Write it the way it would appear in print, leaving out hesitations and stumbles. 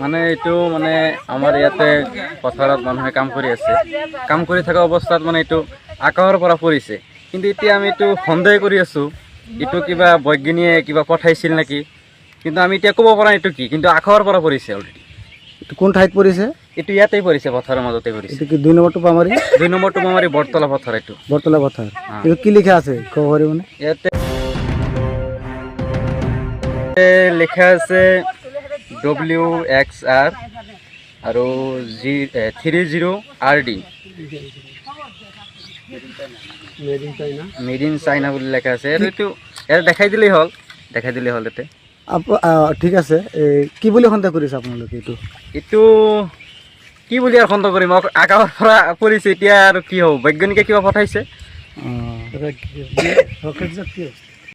মানে এইটো মানে আমাৰ ইয়াতে পথাৰত মানুহে কাম কৰি আছে, কাম কৰি থকা অৱস্থাত মানে এইটো আকাশৰ পৰা পৰিছে। কিন্তু এতিয়া আমি এইটো সন্দেহ কৰি আছোঁ এইটো কিবা বৈজ্ঞানিকে কিবা পঠাইছিল নেকি, কিন্তু আমি এতিয়া ক'ব পৰা নাই এইটো কি, কিন্তু আকাশৰ পৰা পৰিছে অলৰেডি। এইটো কোন ঠাইত পৰিছে? এইটো ইয়াতেই পৰিছে, পথাৰৰ মাজতে পৰিছে। এইটো কি 2 নম্বৰ টোপামাৰি? 2 নম্বৰ টোপামাৰি বৰতলা পথাৰ এইটো। বৰতলা পথাৰ। এইটো কি লিখা আছে ক'ব পাৰিবনে? ইয়াতে লিখা আছে WXR আৰু 30RD মেড ইন চাইনা বুলি লেখা আছে। এইটো ইয়াত দেখাই দিলেই হ'ল ইয়াতে। ঠিক আছে, কি বুলি সন্দেহ কৰিছে আপোনালোকে? এইটো কি বুলি আৰু সন্দেহ কৰিম, আকাশৰ পৰা পৰিছে, এতিয়া আৰু কি হ'ব, বৈজ্ঞানিকে কিবা পঠাইছে।